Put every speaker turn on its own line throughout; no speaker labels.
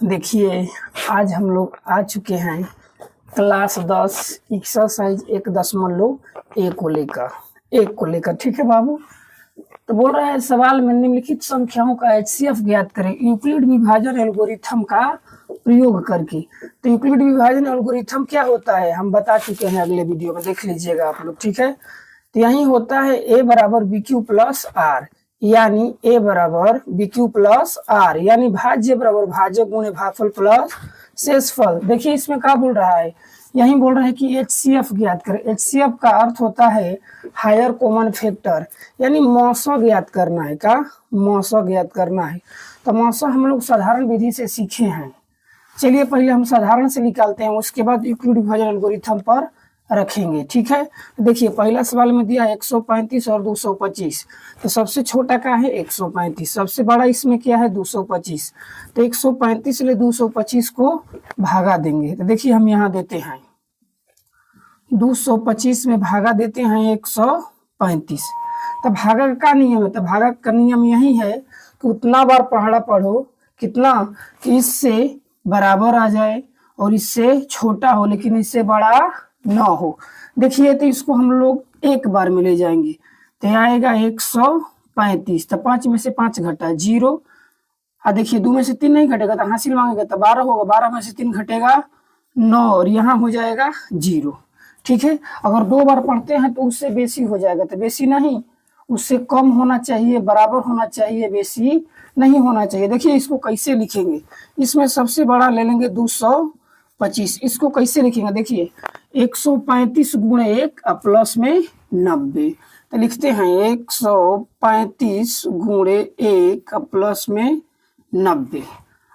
देखिए, आज हम लोग आ चुके हैं क्लास 10 एक्सरसाइज 1.1 को लेकर। ठीक है बाबू। तो बोल रहा है सवाल में निम्नलिखित संख्याओं का एचसीएफ ज्ञात करें यूक्लिड विभाजन एल्गोरिथम का प्रयोग करके। तो यूक्लिड विभाजन एल्गोरिथम क्या होता है हम बता चुके हैं, अगले वीडियो में देख लीजिएगा आप लोग। ठीक है, तो यही होता है ए बराबर बी क्यू प्लस आर, यानी ए बराबर बी क्यू प्लस आर, यानी भाज्य बराबर भाजक गुणे भागफल प्लस शेषफल। देखिए इसमें क्या बोल रहा है, यही बोल रहा है कि एचसीएफ ज्ञात करें। एचसीएफ का अर्थ होता है हायर कॉमन फैक्टर, यानी मौसा ज्ञात करना है। का मौसा ज्ञात करना है। तो मौसा हम लोग साधारण विधि से सीखे हैं। चलिए पहले हम साधारण से निकालते हैं, उसके बाद यूक्लिड विभाजन एल्गोरिथम पर रखेंगे। ठीक है, देखिए पहला सवाल में दिया है 135 और 225। तो सबसे छोटा क्या है 135, सबसे बड़ा इसमें क्या है 225। तो 135 से 225 को भागा देंगे। तो देखिए हम यहाँ देते हैं 225 में भागा देते हैं 135। तो भागा का नियम है, तो भागा का नियम यही है कि उतना बार पहाड़ा पढ़ो कितना कि इससे बराबर आ जाए और इससे छोटा हो लेकिन इससे बड़ा ना हो। देखिए तो इसको हम लोग एक बार में ले जाएंगे तो आएगा 135। तो 5 में से 5 घटा 0। देखिए 2 में से 3 नहीं घटेगा तो हासिल मांगेगा तो 12 होगा, 12 में से 3 घटेगा 9 और यहाँ हो जाएगा 0। ठीक है, अगर 2 बार पढ़ते हैं तो उससे बेसी हो जाएगा, तो बेसी नहीं, उससे कम होना चाहिए, बराबर होना चाहिए, बेसी नहीं होना चाहिए। देखिए इसको कैसे लिखेंगे, इसमें सबसे बड़ा ले लेंगे 225। इसको कैसे लिखेंगे, देखिए 135 गुणे 1 प्लस में 90। तो लिखते हैं 135 गुणे 1 प्लस में 90।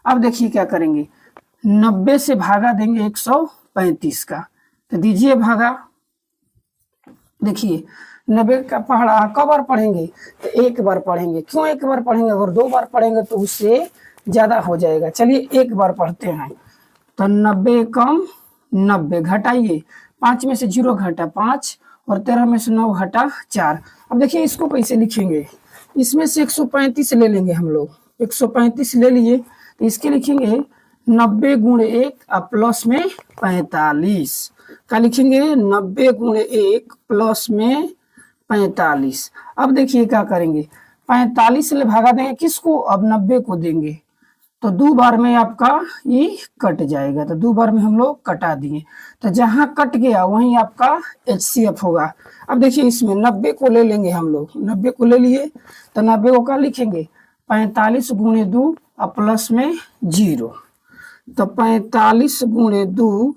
अब देखिए क्या करेंगे, 90 से भागा देंगे 135 का, तो दीजिए भागा। देखिए 90 का पढ़ा कब बार पढ़ेंगे, तो एक बार पढ़ेंगे। क्यों एक बार पढ़ेंगे, अगर 2 बार पढ़ेंगे तो उससे ज्यादा हो जाएगा। चलिए एक बार पढ़ते हैं। तो 90 कम 90 घटाइए, 5 में से 0 घटा 5 और 13 में से 9 घटा 4। अब देखिए इसको कैसे लिखेंगे, इसमें से 135 ले लेंगे हम लोग, 135 ले लिए तो इसके लिखेंगे 90 गुणे 1 प्लस में 45 का लिखेंगे 90 गुणे 1 प्लस में 45। अब देखिए क्या करेंगे, 45 से भागा देंगे किसको, अब 90 को देंगे तो 2 बार में आपका ये कट जाएगा। तो 2 बार में हम लोग कटा दिए, तो जहां कट गया वहीं आपका एचसीएफ होगा। अब देखिए इसमें 90 को ले लेंगे हम लोग, 90 को ले लिए तो 90 को क्या लिखेंगे 45 गुणे 2 प्लस में 0। तो 45 गुणे 2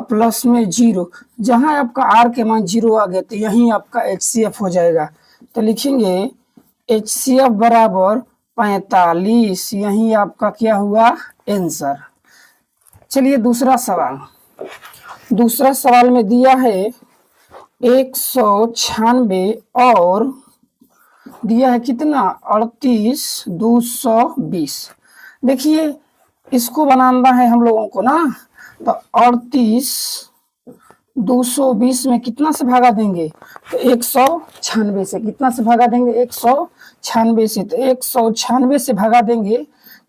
प्लस में 0, जहां आपका आर के मान 0 आ गए तो यहीं आपका एचसीएफ हो जाएगा। तो लिखेंगे एचसीएफ बराबर 45, यही आपका क्या हुआ आंसर। चलिए दूसरा सवाल में दिया है 196 और दिया है कितना 38 220। देखिए इसको बनाना है हम लोगों को ना, तो 38 220 में कितना से भागा देंगे, तो 196 से। कितना से भागा देंगे 196 से, तो 196 से भागा देंगे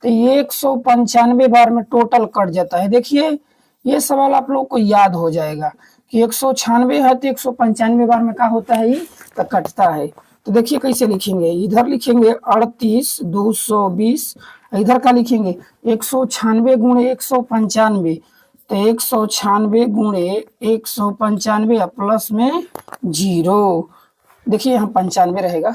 तो ये 195 बार में टोटल कट जाता है। देखिए ये सवाल आप लोग को याद हो जाएगा कि 196 है तो 195 बार में क्या होता है ये तो कटता है। तो देखिए कैसे लिखेंगे, इधर लिखेंगे 38 220, इधर का लिखेंगे 196 गुणे 195, तो 196 गुणे 195 प्लस में 0। देखिए यहाँ 95 रहेगा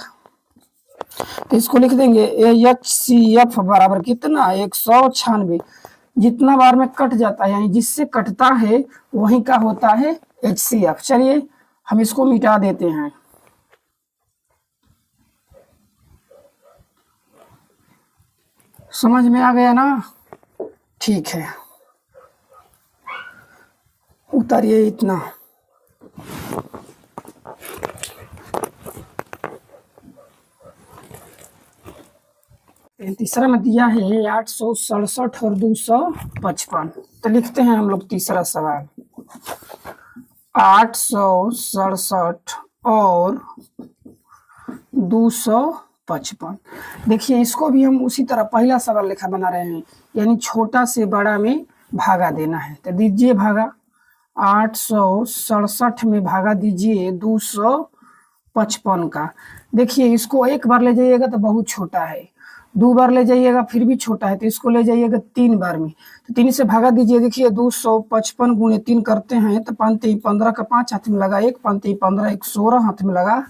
तो इसको लिख देंगे एचसीएफ बराबर कितना 196। जितना बार में कट जाता है यानी जिससे कटता है वही का होता है एचसीएफ। चलिए हम इसको मिटा देते हैं। समझ में आ गया ना, ठीक है उतारिए इतना। तीसरा में दिया है 867 और 255। तो लिखते हैं हम लोग तीसरा सवाल 867 और 255। 55। देखिए इसको भी हम उसी तरह पहला सवाल लेखा बना रहे हैं, यानी छोटा से बड़ा में भागा देना है। तो दीजिए भागा, 867 में भागा दीजिए 255 का। देखिए इसको एक बार ले जाइएगा तो बहुत छोटा है, 2 बार ले जाइएगा फिर भी छोटा है, तो इसको ले जाइएगा 3 बार में, तो 3 से भागा दीजिए। देखिए 255 गुणे 3 करते हैं तो 5 3 15 का 5 हाथ में लगा 1, 5 3 15 1 16 हाथ में लगा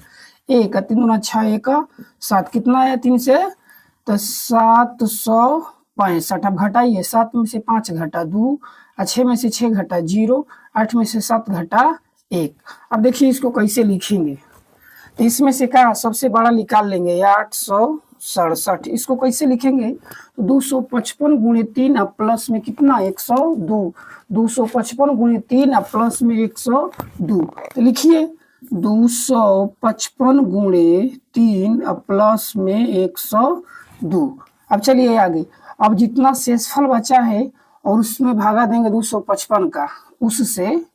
1, 3 दूना 6 1 7, कितना आया 3 से, तो 765। अब घटाइए, 7 में से 5 घटा 2, 6 में से 6 घटा 0, 8 में से 7 घटा 1। अब देखिए इसको कैसे लिखेंगे, तो इसमें से क्या सबसे बड़ा निकाल लेंगे, 867। इसको कैसे लिखेंगे, तो 255 गुणे 3 अब प्लस में कितना 102, 255 गुणे 3 अब प्लस में 102। तो लिखिए 255 गुणे 3 अब प्लस में 102। अब चलिए आगे, अब जितना शेषफल बचा है और उसमें भागा देंगे 255 का, उससे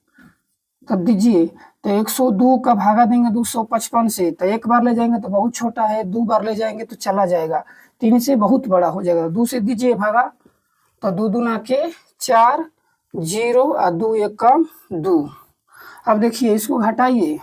तब दीजिए, तो 102 का भागा देंगे 255 से, तो एक बार ले जाएंगे तो बहुत छोटा है, 2 बार ले जाएंगे तो चला जाएगा, 3 से बहुत बड़ा हो जाएगा, 2 से दीजिए भागा, तो 2 दूना के 4 0 और 2 1 2। अब देखिए इसको घटाइए,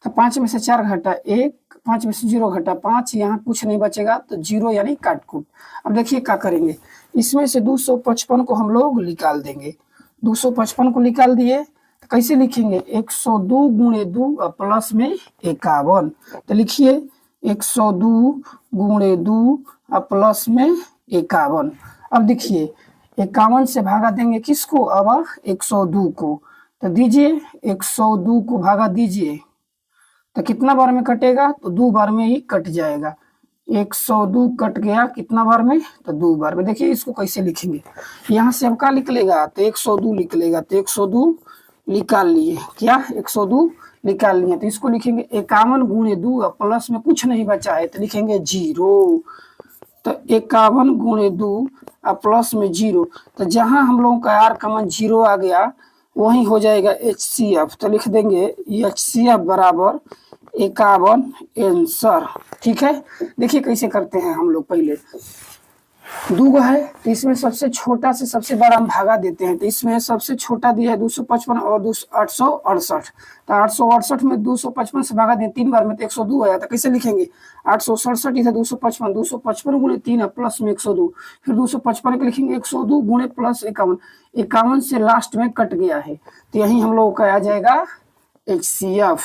तो 5 में से 4 घटा 1, 5 में से 0 घटा 5, यहाँ कुछ नहीं बचेगा तो 0 यानी काट कूट। अब देखिए क्या करेंगे, इसमें से 255 को हम लोग निकाल देंगे, 255 को निकाल दिए तो कैसे लिखेंगे, 102 गुणे 2 और प्लस में 51। तो लिखिए 102 गुणे 2 और प्लस में 51। अब देखिए 51 से भागा देंगे किसको, अब 102 को, तो दीजिए 102 को भागा दीजिए, तो कितना बार में कटेगा, तो 2 बार में ही कट जाएगा, 102 कट गया कितना बार में, तो 2 बार में। देखिए इसको कैसे लिखेंगे, यहाँ से अब क्या निकलेगा, तो 102 निकलेगा, तो 102 निकाल लिए, क्या 102 निकाल लिए, तो इसको लिखेंगे 51 गुणे 2 और प्लस में कुछ नहीं बचा है तो लिखेंगे 0, तो 51 गुणे 2 और प्लस में 0, तो जहां हम लोगों का आर कॉमन 0 आ गया वहीं हो जाएगा HCF, तो लिख देंगे HCF बराबर 51 आंसर। ठीक है, देखिए कैसे करते हैं हम लोग, पहले 2 है तो इसमें सबसे छोटा से सबसे बड़ा हम भागा देते हैं, तो इसमें सबसे छोटा दिया है 255 और 868, तो 868 में 255 से भागा दिए 3 बार में तो 102 आया, तो कैसे लिखेंगे 867 इधर 255, 255 गुणे 3 प्लस में 102, फिर 255 के लिखेंगे 102 गुणे प्लस 51, 51 से लास्ट में कट गया है, तो यही हम लोग का आ जाएगा HCF।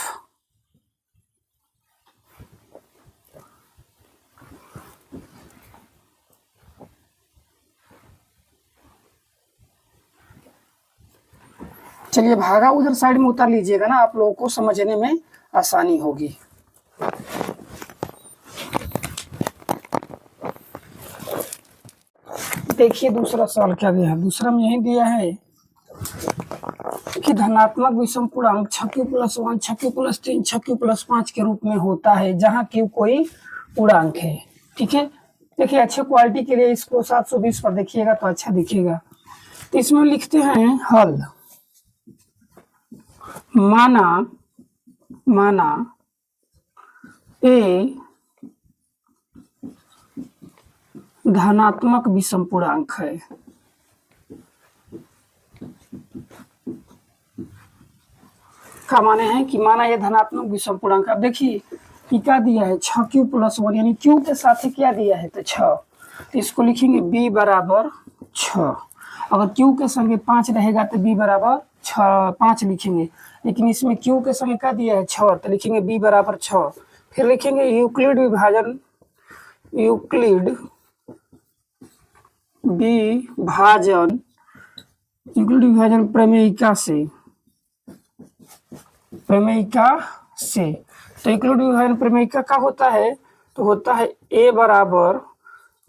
चलिए भागा उधर साइड में उतार लीजिएगा ना, आप लोगों को समझने में आसानी होगी। देखिए दूसरा सवाल क्या दिया है, दूसरा में यही दिया है कि धनात्मक विषम पूर्णांक 6q + 1 6q + 3 6q + 5 के रूप में होता है जहां q कोई पूर्णांक है। ठीक है, देखिए अच्छे क्वालिटी के लिए इसको 720 पर देखिएगा तो अच्छा दिखेगा। तो इसमें लिखते हैं हल, माना ए धनात्मक विषम पूर्णांक है, क्या माने हैं कि माना ये धनात्मक विषम पूर्णांक। अब देखिए क्या दिया है 6q + 1, यानी q के साथ ही क्या दिया है तो 6, तो इसको लिखेंगे b बराबर 6। अगर q के संगे 5 रहेगा तो b बराबर 5 लिखेंगे, लेकिन इसमें q के संगे क्या दिया है 6, तो लिखेंगे b बराबर 6। फिर लिखेंगे यूक्लिड विभाजन प्रमेयिका से। तो यूक्लिड विभाजन प्रमेयिका का होता है, तो होता है a बराबर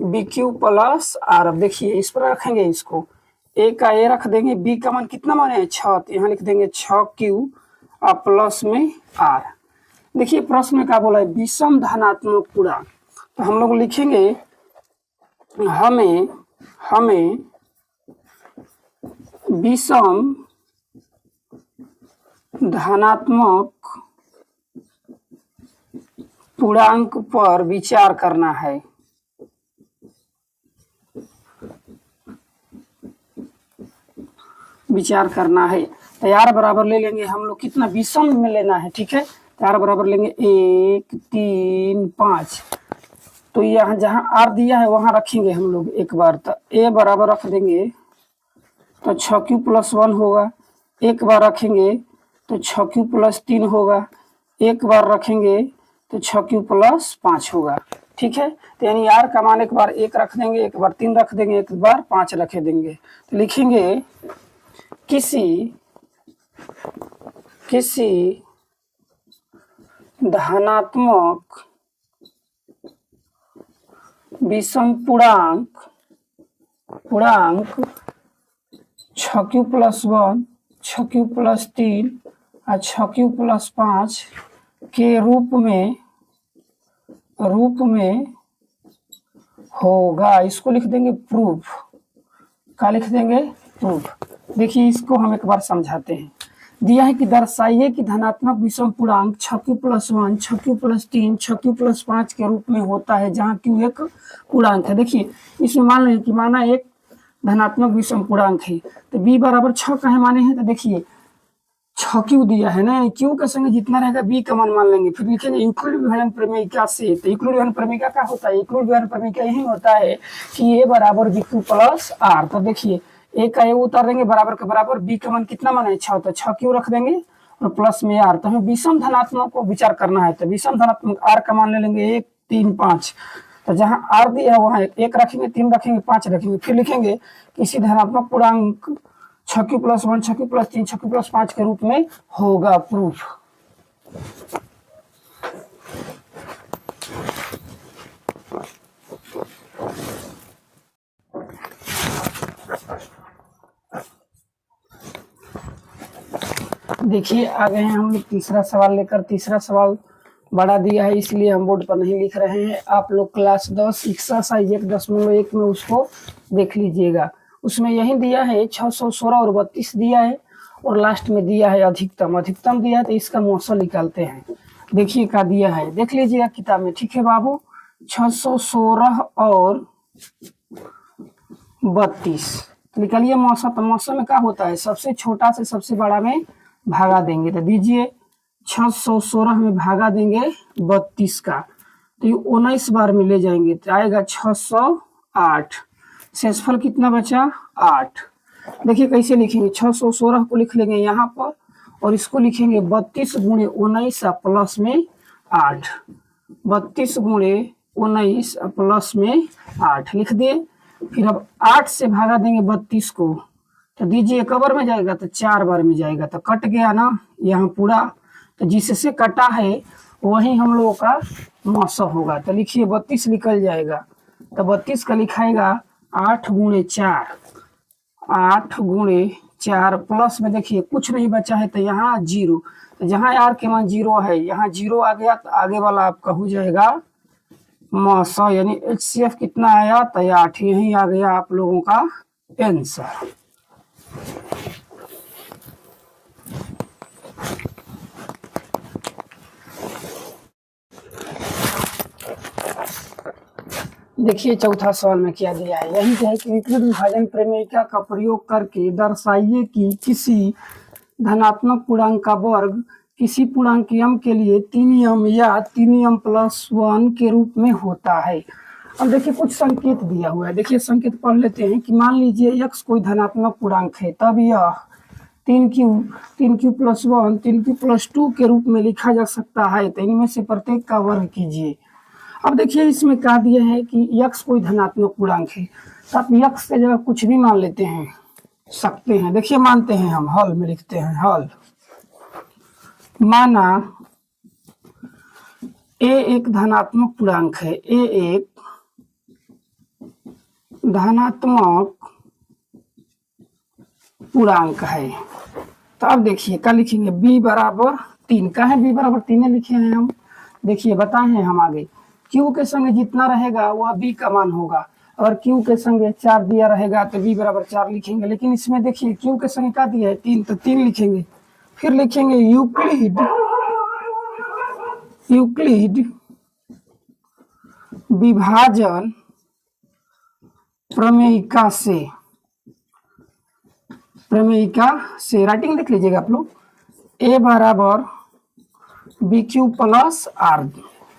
BQ + R। अब देखिए इस पर रखेंगे, इसको a का a रख देंगे, b का मान कितना माने है 6, तो यहाँ लिख देंगे 6q और प्लस में R। देखिए प्रश्न में क्या बोला है, विषम धनात्मक पूर्णांक, तो हम लोग लिखेंगे हमें विषम धनात्मक पूर्णांक पर विचार करना है। विचार करना है तो r बराबर ले लेंगे हम लोग, कितना विषम में लेना है, ठीक है। तो r बराबर लेंगे 1 3 5। तो यहाँ जहाँ r दिया है वहां रखेंगे हम लोग एक बार। तो a बराबर रख देंगे तो 6q + 1 होगा। एक बार रखेंगे तो 6q + 3 होगा। एक बार रखेंगे तो 6q + 5 होगा, ठीक है। तो यानी r का मान एक बार 1 रख देंगे, एक बार 3 रख देंगे, एक बार 5 रख देंगे। तो लिखेंगे किसी धनात्मक विषम पूर्णांक 6q + 1, 6q + 3 और 6q + 5 के रूप में होगा। इसको लिख देंगे प्रूफ। क्या लिख देंगे? प्रूफ। देखिए इसको हम एक बार समझाते हैं। दिया है कि दर्शाइए कि धनात्मक विषम पूर्णांक 6q + 1, 6q + 3, 6q + 5 के रूप में होता है जहाँ q एक पूर्णांक है। देखिए इसमें मान लें कि माना एक धनात्मक विषम पूर्णांक है तो b बराबर 6 का है माने हैं। तो देखिए 6q दिया है ना, q के संग जितना रहेगा b का मान लेंगे। फिर लिखेंगे यूक्लिड विभाजन प्रमेय से। तो यूक्लिड विभाजन प्रमेय क्या होता है? यूक्लिड विभाजन प्रमेय यही होता है कि a बराबर bq + r। तो देखिए a का a उतार देंगे बराबर के बराबर, b का मान कितना मान है 6, तो 6q रख देंगे और प्लस में r। तो हमें विषम धनात्मक को विचार करना है। तो विषम धनात्मक r का मान ले लेंगे 1 3 5। तो जहाँ r दिया है वहाँ 1 रखेंगे, 3 रखेंगे, 5 रखेंगे। फिर लिखेंगे किसी धनात्मक पूर्णांक 6q + 1, 6q + 3, 6q + 5 के रूप में होगा। प्रूफ। देखिए आ गए हैं हम लोग तीसरा सवाल लेकर। तीसरा सवाल बड़ा दिया है इसलिए हम बोर्ड पर नहीं लिख रहे हैं। आप लोग क्लास 10 एक्सरसाइज 1.1 में उसको देख लीजिएगा। उसमें यही दिया है 616 और 32 दिया है और लास्ट में दिया है अधिकतम। अधिकतम दिया है तो इसका मौसल निकालते हैं। देखिए क्या दिया है, देख लीजिएगा किताब में, ठीक है बाबू। 616 और 32 निकालिए मौसल। तो मौसल में क्या होता है? सबसे छोटा से सबसे बड़ा में भागा देंगे। तो दीजिए 616 में भागा देंगे 32 का, तो ये 19 बार में ले जाएंगे तो आएगा 608। शेषफल कितना बचा? 8। देखिए कैसे लिखेंगे, 616 को लिख लेंगे यहाँ पर और इसको लिखेंगे 32 × 19 प्लस में 8। 32 × 19 प्लस में 8 लिख दिए। फिर अब 8 से भागा देंगे 32 को, तो दीजिए एक बार में जाएगा तो 4 बार में जाएगा। तो कट गया ना यहाँ पूरा, तो जिससे कटा है वही हम लोगों का मौसल होगा। तो लिखिए 32 निकल जाएगा। तो 32 का लिखाएगा 8 × 4, 8 × 4 प्लस में देखिए कुछ नहीं बचा है तो यहाँ 0। तो जहाँ r के मान 0 है यहाँ 0 आ गया तो आगे वाला आपका हो जाएगा मौसल, यानी HCF कितना आया? तो 8। यही आ गया आप लोगों का आंसर। देखिए चौथा सवाल में क्या दिया है, यही है कि विकृत विभाजन प्रमेय का प्रयोग करके दर्शाइए कि किसी धनात्मक पूर्णांक का वर्ग किसी पूर्णांक m के लिए 3m या 3m + 1 के रूप में होता है। अब देखिए कुछ संकेत दिया हुआ है। देखिए संकेत पढ़ लेते हैं कि मान लीजिए x कोई धनात्मक पूर्णांक है, तब यह 3q + 1 3q + 2 के रूप में लिखा जा सकता है। तो इनमें से प्रत्येक का वर्ग कीजिए। अब देखिए इसमें कहा दिया है कि x कोई धनात्मक पूर्णांक है, तो आप x के जगह कुछ भी मान लेते हैं सकते हैं। देखिए मानते हैं हम, हल में लिखते हैं। हल माना a एक धनात्मक पूर्णांक है, a एक धनात्मक पूर्णांक है। तो अब देखिए क्या लिखेंगे, b बराबर 3 का है, b बराबर 3 लिखे हैं हम। देखिए बताए हैं हम आगे, q के संग जितना रहेगा वह b का मान होगा। अगर q के संग 4 दिया रहेगा तो b बराबर 4 लिखेंगे। लेकिन इसमें देखिए q के संग क्या दिया है? 3, तो 3 लिखेंगे। फिर लिखेंगे यूक्लिड विभाजन प्रमेयिका से राइटिंग देख लीजिएगा आप लोग। ए बराबर बी क्यू प्लस आर।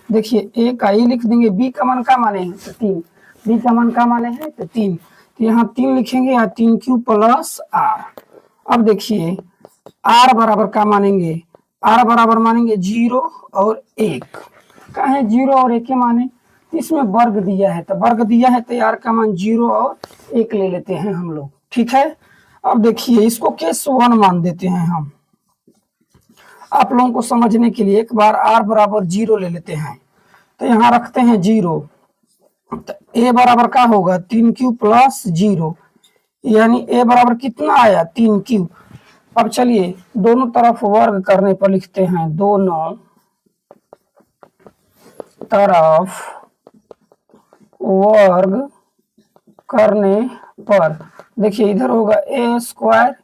देखिए ए का ये लिख देंगे, बी का मान का माने हैं तो 3, बी का मान का माने हैं तो 3, तो यहाँ 3 लिखेंगे या 3 क्यू प्लस आर। अब देखिए आर बराबर का मानेंगे, आर बराबर मानेंगे 0 और 1। का है 0 और 1 के माने, इसमें वर्ग दिया है तो वर्ग दिया है तो आर का मान 0 और 1 ले लेते हैं हम लोग, ठीक है। अब देखिए इसको केस 1 मान देते हैं हम, आप लोगों को समझने के लिए। एक बार आर बराबर 0 ले लेते हैं तो यहाँ रखते हैं 0, तो ए बराबर का होगा 3 क्यू प्लस 0, यानी ए बराबर कितना आया 3 क्यू। अब चलिए दोनों तरफ वर्ग करने पर लिखते हैं, दोनों तरफ वर्ग करने पर। देखिए इधर होगा ए स्क्वायर,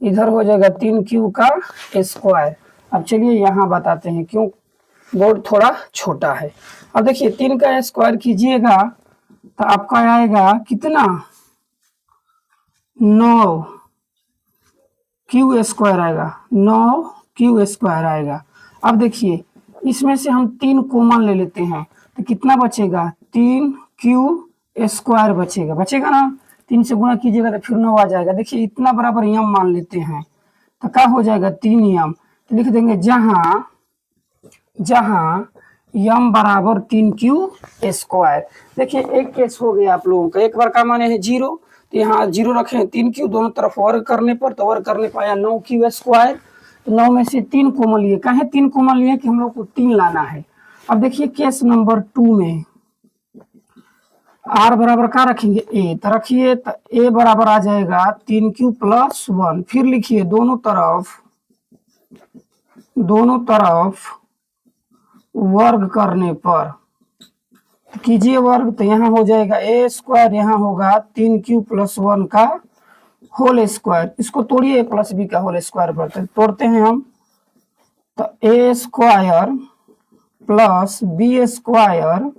इधर हो जाएगा 3 क्यू का स्क्वायर। अब चलिए यहाँ बताते हैं, क्यों बोर्ड थोड़ा छोटा है। अब देखिए 3 का स्क्वायर कीजिएगा तो आपका आएगा कितना 9 क्यू स्क्वायर आएगा, 9 क्यू स्क्वायर आएगा। अब देखिए इसमें से हम 3 कॉमन ले लेते हैं तो कितना बचेगा 3 क्यू स्क्वायर बचेगा ना। 3 से गुणा कीजिएगा तो फिर 9 आ जाएगा। देखिए इतना बराबर यम मान लेते हैं तो क्या हो जाएगा 3 यम, तो लिख देंगे जहां यम बराबर 3 क्यू स्क्वायर। देखिए एक केस हो गया आप लोगों का, एक बार का माने है 0 तो यहाँ 0 रखे 3 क्यू, दोनों तरफ वर्ग करने पर तो वर्ग करने पाया 9 क्यू स्क्वायर। तो 9 में से 3 कॉमन लिए, कहे 3 कॉमन लिए कि हम लोग को 3 लाना है। अब देखिए केस नंबर 2 में आर बराबर का रखेंगे ए, तो रखिए तो ए बराबर आ जाएगा 3 क्यू प्लस 1। फिर लिखिए दोनों तरफ वर्ग करने पर कीजिए वर्ग, तो यहाँ हो जाएगा ए स्क्वायर, यहाँ होगा 3 क्यू प्लस 1 का होल स्क्वायर। इसको तोड़िए प्लस बी का होल स्क्वायर पर, तो तोड़ते हैं हम, तो A square plus B square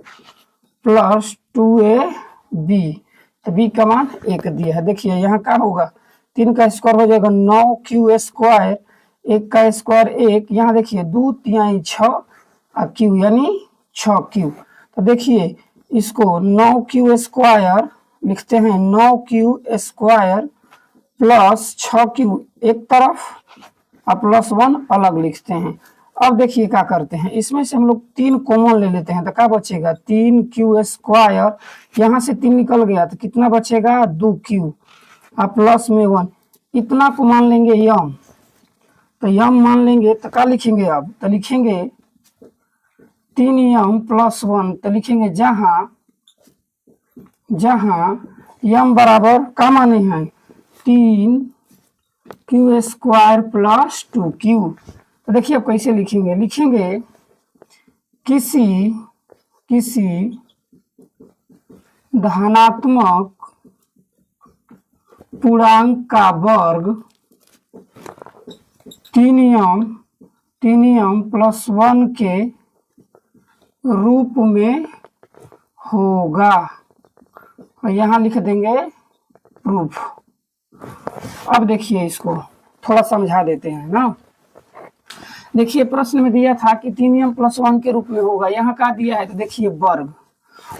plus 2ab, तो बी का मान 1 दिया है। देखिए यहाँ क्या होगा 3 का स्क्वायर हो जाएगा 9 क्यू स्क्वायर, 1 का स्क्वायर 1, यहाँ देखिए 2 3 6 और क्यू यानी 6 क्यू। तो देखिए इसको 9 क्यू स्क्वायर लिखते हैं, 9 क्यू स्क्वायर प्लस 6 क्यू एक तरफ और प्लस 1 अलग लिखते हैं। अब देखिए क्या करते हैं, इसमें से हम लोग 3 कॉमन ले लेते हैं तो क्या बचेगा 3 क्यू स्क्वायर, यहाँ से 3 निकल गया तो कितना बचेगा 2 क्यू और प्लस में 1। इतना को मान लेंगे यम, तो यम मान लेंगे तो क्या लिखेंगे, अब तो लिखेंगे 3 यम प्लस 1, तो लिखेंगे जहां यम बराबर का माने हैं 3 क्यू स्क्वायर प्लस 2 क्यू। तो देखिए अब कैसे लिखेंगे किसी धनात्मक पूर्णांक का वर्ग 3 यम प्लस 1 के रूप में होगा, और यहाँ लिख देंगे प्रूफ। अब देखिए इसको थोड़ा समझा देते हैं ना। देखिए प्रश्न में दिया था कि 3 यम प्लस 1 के रूप में होगा, यहाँ क्या दिया है तो देखिए वर्ग,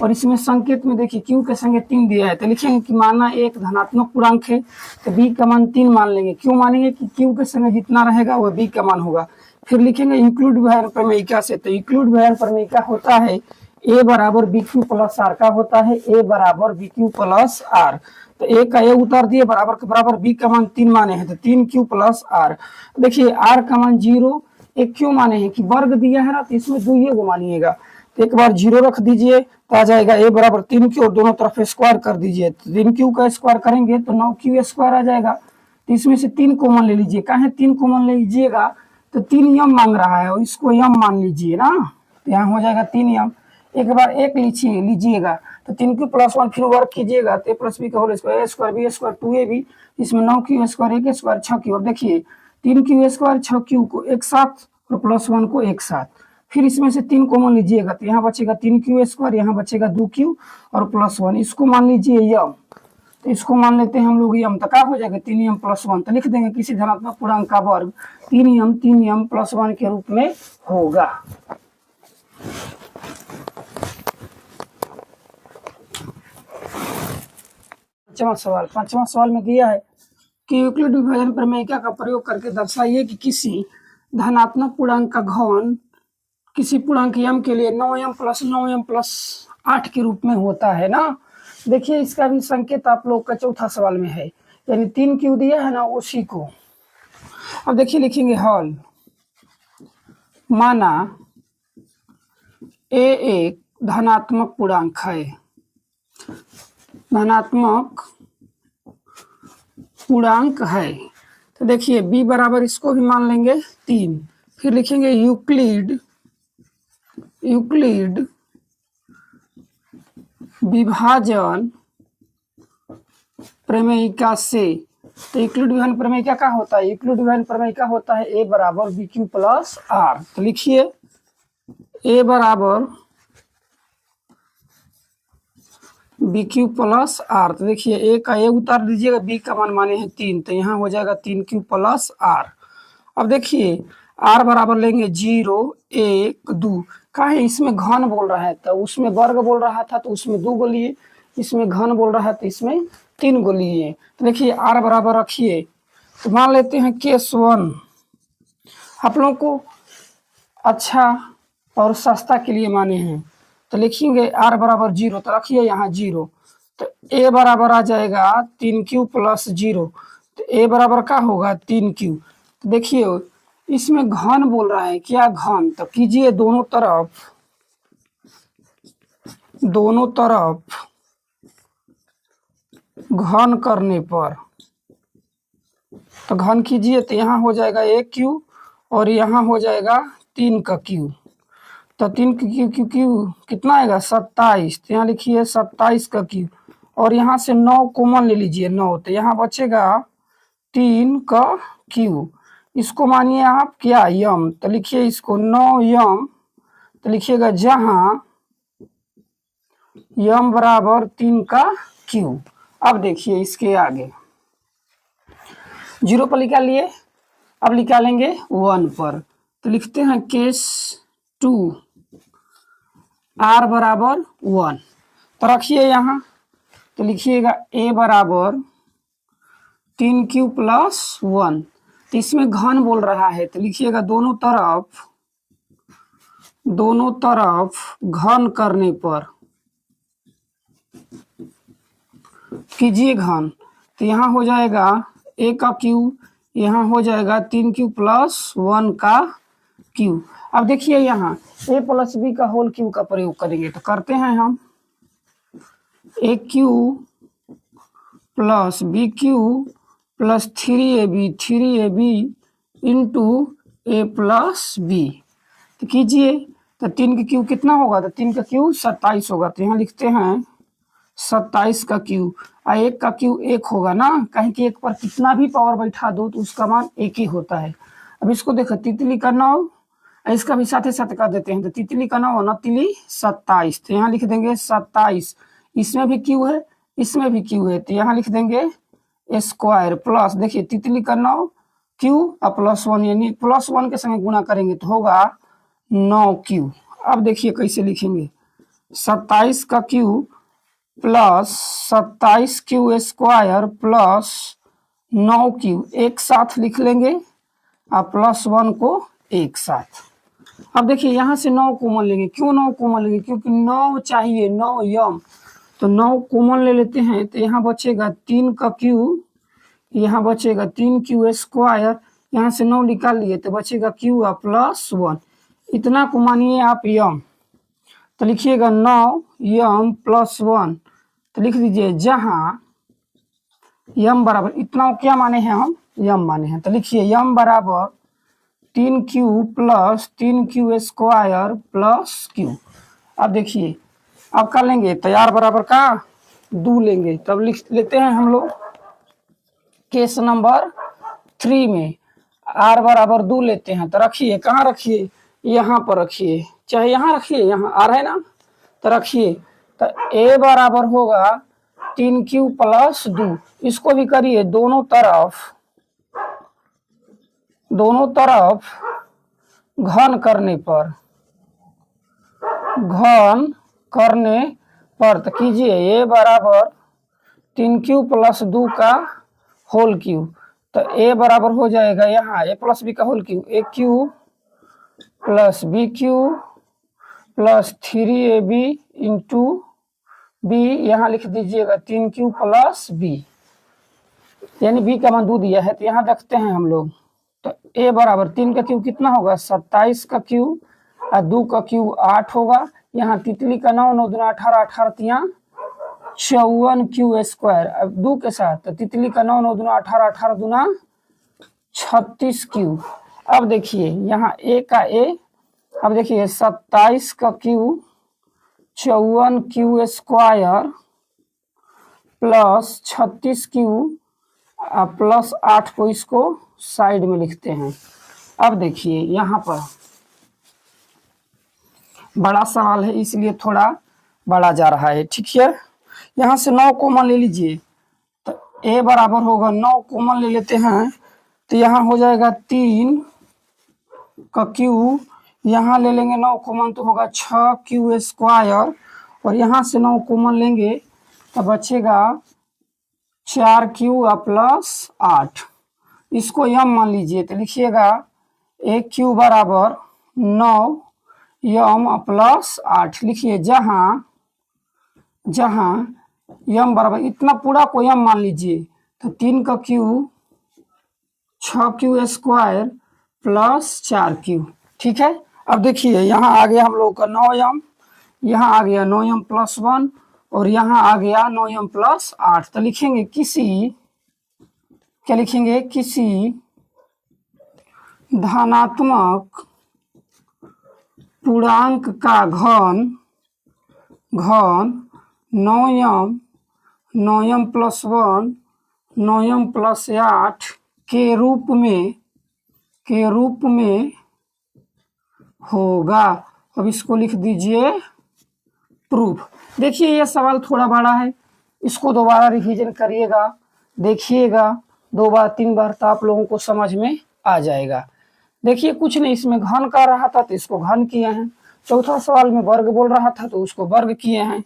और इसमें संकेत में देखिए क्यू के संगे 3 दिया है, तो लिखेंगे कि माना एक धनात्मक पूर्णांक है तो बी का मान 3 मान लेंगे। क्यों मानेंगे कि क्यू के संगे जितना रहेगा वह बी का मान होगा। फिर लिखेंगे इंक्लूड विभाजन प्रमेयिका से, तो इंक्लूड विभाजन प्रमेयिका होता है ए बराबर बी क्यू प्लस आर का होता है, ए बराबर बी क्यू प्लस आर। तो ए का ए उतार दिए, बराबर के बराबर बी का मान 3 माने हैं तो 3 क्यू प्लस आर। देखिए आर का मान 0, एक क्यों माने हैं कि वर्ग दिया है ना, तो इसमें 2 ये मानिएगा, तो एक बार 0 रख दीजिए तो आ जाएगा ए बराबर 3 क्यू, और दोनों तरफ स्क्वायर कर दीजिए, तो 3 क्यू का स्क्वायर करेंगे तो 9 क्यू स्क्वायर आ जाएगा। तो इसमें से 3 कॉमन ले लीजिए, कहे 3 कॉमन ले लीजिएगा तो 3 यम मांग रहा है और इसको यम मान लीजिए ना, तो यहाँ हो जाएगा 3 यम। एक बार 1 लीजिएगा तो 3 क्यू प्लस 1 फिर वर्ग कीजिएगा तो ए प्लस बी का होल स्क्वायर, ए स्क्वायर बी स्क्वायर 2ab, इसमें 9 क्यू स्क्वायर 1 स्क्वायर 6 क्यू। अब देखिए 3 क्यू स्क्वायर 6 क्यू को एक साथ और प्लस 1 को एक साथ, फिर इसमें से 3 कॉमन लीजिएगा तो यहाँ बचेगा 3q², यहाँ बचेगा 2q और +1। इसको मान लीजिए यम, तो इसको मान लेते हैं हम लोग यम, तो क्या हो जाएगा 3m + 1। तो लिख देंगे किसी धनात्मक पूर्णांक का वर्ग 3m + 1 के रूप में होगा। पांचवा सवाल में दिया है कि यूक्लिड विभाजन प्रमेय का प्रयोग करके दर्शाइए कि किसी धनात्मक पूर्णांक का घन किसी पूर्णांक m के लिए 9m + 9m + 8 के रूप में होता है ना। देखिए इसका भी संकेत आप लोग का चौथा सवाल में है, यानी 3q दिया है ना उसी को। अब देखिए लिखेंगे हल, माना a एक धनात्मक पूर्णांक है, धनात्मक पूर्णांक है, तो देखिए b बराबर इसको भी मान लेंगे 3। फिर लिखेंगे यूक्लिड विभाजन प्रमेयिका से। तो यूक्लिड विभाजन प्रमेयिका क्या होता है? यूक्लिड विभाजन प्रमेयिका होता है a बराबर bq + r। तो लिखिए a बराबर bq + r। तो देखिए a का a उतार दीजिएगा, b का मान माने हैं 3, तो यहाँ हो जाएगा 3q + r। अब देखिए r बराबर लेंगे 0 1 2। कहा है इसमें घन बोल रहा है, तो उसमें वर्ग बोल रहा था तो उसमें 2 गो लिए, इसमें घन बोल रहा है तो इसमें 3 गो लिए। तो देखिए r बराबर रखिए, तो मान लेते हैं केस 1। आप लोगों को अच्छा और सस्ता के लिए माने हैं, तो लिखेंगे r बराबर 0, तो रखिए यहाँ 0। तो a बराबर आ जाएगा 3q + 0। तो a बराबर क्या होगा 3q। तो देखिए इसमें घन बोल रहा है, क्या घन, तो कीजिए दोनों तरफ घन करने पर, तो घन कीजिए तो यहाँ हो जाएगा 1q और यहाँ हो जाएगा 3 का q। तो 3 q कितना आएगा 27। तो यहाँ लिखिए 27 का q और यहाँ से 9 कॉमन ले लीजिए 9, तो यहाँ बचेगा 3 का q। इसको मानिए आप क्या यम, तो लिखिए इसको 9m। तो लिखिएगा जहां यम बराबर 3 का q। अब देखिए इसके आगे 0 पर निकालिए, अब निकालेंगे 1 पर। तो लिखते हैं केस 2 r बराबर 1। तो रखिए यहाँ, तो लिखिएगा a बराबर 3q + 1। तो इसमें घन बोल रहा है, तो लिखिएगा दोनों तरफ घन करने पर कीजिए घन, तो यहाँ हो जाएगा a का q, यहाँ हो जाएगा 3q + 1 का q। अब देखिए यहाँ a + b का होल q का प्रयोग करेंगे, तो करते हैं हम aq + bq + 3ab into a + b। तो कीजिए, तो 3 का क्यू कितना होगा, तो 3 का क्यू 27 होगा। तो यहाँ लिखते हैं 27 का क्यू, और 1 का क्यू 1 होगा ना, कहीं कि 1 पर कितना भी पावर बैठा दो तो उसका मान 1 ही होता है। अब इसको देखो तितली का 9, इसका भी साथ ही साथ कर देते हैं, तो तितली का 9 तितली 27। तो यहाँ लिख देंगे 27, इसमें भी क्यू है इसमें भी क्यू है, तो यहाँ लिख देंगे स्क्वायर प्लस, देखिए तितली का 9 क्यू और +1, यानी +1 के संग गुणा करेंगे तो होगा 9q। अब देखिए कैसे लिखेंगे, 27 का q + 27q² + 9q एक साथ लिख लेंगे और +1 को एक साथ। अब देखिए यहाँ से 9 कॉमन लेंगे, क्यों 9 कॉमन लेंगे, क्योंकि 9 चाहिए, 9m, तो 9 कॉमन ले लेते हैं। तो यहाँ बचेगा 3 का q, यहाँ बचेगा 3q², यहाँ से 9 निकाल लिए तो बचेगा q +1। इतना को मानिए आप यम, तो लिखिएगा 9m + 1। तो लिख दीजिए जहां यम बराबर, इतना क्या माने हैं हम, यम माने हैं। तो लिखिए यम बराबर 3q + 3q² + q। अब देखिए अब कर लेंगे, तैयार बराबर का 2 लेंगे, तब लिख लेते हैं हम लोग केस नंबर 3 में r बराबर 2 लेते हैं। तो रखिए, कहाँ रखिए, यहाँ पर रखिए, चाहे यहाँ रखिए, यहाँ आ रहा है ना, तो रखिए। तो a बराबर होगा 3q प्लस 2। इसको भी करिए दोनों तरफ घन करने पर तो कीजिए a बराबर 3q प्लस 2 का होल क्यूब। तो a बराबर हो जाएगा यहाँ a प्लस बी का whole cube, A cube plus B cube plus 3ab into B, यहाँ लिख दीजिएगा 3q प्लस बी, यानी बी का मान 2 दिया है। तो यहाँ देखते हैं हम लोग, तो a बराबर 3 का क्यूब कितना होगा 27 का क्यूब और 2 का क्यूब 8 होगा। यहाँ तितली का 9 9 दूना 18 18 तिया 54 क्यू स्क्वायर। अब 2 के साथ तो तितली का 9 9 दूना 18 18 दूना 36 क्यू। अब देखिए यहाँ a का a, अब देखिए 27 का cube 54 Q square plus 36 Q plus 8 को इसको साइड में लिखते हैं। अब देखिए यहाँ पर बड़ा सवाल है इसलिए थोड़ा बड़ा जा रहा है, ठीक है। यहाँ से 9 कॉमन ले लीजिए, तो a बराबर होगा 9 कॉमन ले लेते हैं, तो यहाँ हो जाएगा 3 का क्यूब, यहाँ ले लेंगे 9 कॉमन तो होगा 6 क्यू स्क्वायर, और यहाँ से 9 कॉमन लेंगे तो बचेगा 4 क्यू प्लस 8। इसको यम मान लीजिए, तो लिखिएगा a क्यू बराबर 9 यम प्लस 8। लिखिए जहाँ यम बराबर इतना पूरा को यम मान लीजिए, तो 3 का cube 6 Q square plus 4 Q, ठीक है। अब देखिए यहाँ आ गया हम लोग का 9 यम, यहाँ आ गया 9 यम प्लस 1, और यहाँ आ गया 9 यम प्लस 8। तो लिखेंगे क्या लिखेंगे, किसी धनात्मक पूर्णांक का घन 9 यम प्लस 1 9 यम प्लस 8 के रूप में होगा। अब इसको लिख दीजिए प्रूफ। देखिए ये सवाल थोड़ा बड़ा है, इसको दोबारा रिवीजन करिएगा, देखिएगा 2 बार 3 बार, तो आप लोगों को समझ में आ जाएगा। देखिए कुछ नहीं, इसमें घन कर रहा था तो इसको घन किए हैं, चौथा सवाल में वर्ग बोल रहा था तो उसको वर्ग किए हैं।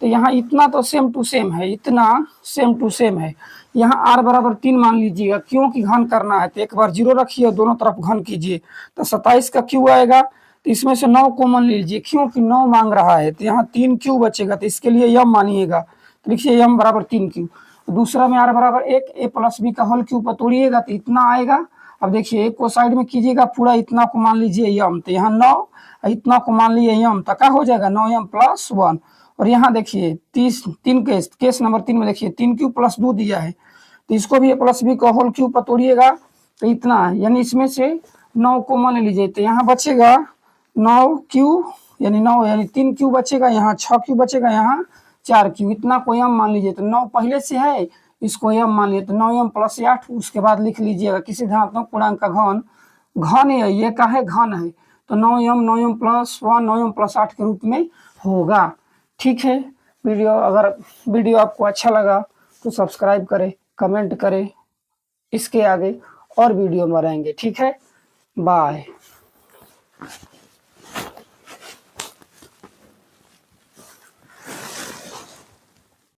तो यहाँ इतना तो सेम टू सेम है, इतना सेम टू सेम है। यहाँ r बराबर 3 मान लीजिएगा, क्योंकि घन करना है तो एक बार 0 रखिए और दोनों तरफ घन कीजिए, तो 27 का क्यू आएगा। तो इसमें से 9 कॉमन ले लीजिए, क्योंकि 9 मांग रहा है, तो यहाँ 3 क्यू बचेगा, तो इसके लिए यम मानिएगा, तो लिखिए यम बराबर 3 क्यू। दूसरा में r बराबर 1 a प्लस बी का होल क्यूब पर तोड़िएगा तो इतना आएगा। अब देखिए एक को साइड में कीजिएगा, पूरा इतना को मान लीजिए यम, तो यहाँ 9 इतना को मान लिए यम, तो क्या हो जाएगा 9 यम प्लस 1। और यहाँ देखिए 3 केस नंबर 3 में देखिए 3 क्यू प्लस 2 दिया है, तो इसको भी a प्लस बी का होल क्यूब पर तोड़िएगा तो इतना, यानी इसमें से 9 कॉमन ले लीजिए, तो यहाँ बचेगा 9 क्यू यानी 9 यानी 3 क्यू बचेगा, यहाँ 6 क्यू बचेगा, यहाँ 4 क्यू, इतना को यम मान लीजिए। तो 9 पहले से है, इसको यम मान लीजिए, तो 9 यम प्लस 8। उसके बाद लिख लीजिएगा किसी धनात्मक पूर्णांक का घन है, ये का है घन है, तो 9 यम प्लस 1 9 यम प्लस 8 के रूप में होगा, ठीक है। अगर वीडियो आपको अच्छा लगा तो सब्सक्राइब करें, कमेंट करें, इसके आगे और वीडियो में रहेंगे, ठीक है। बाय।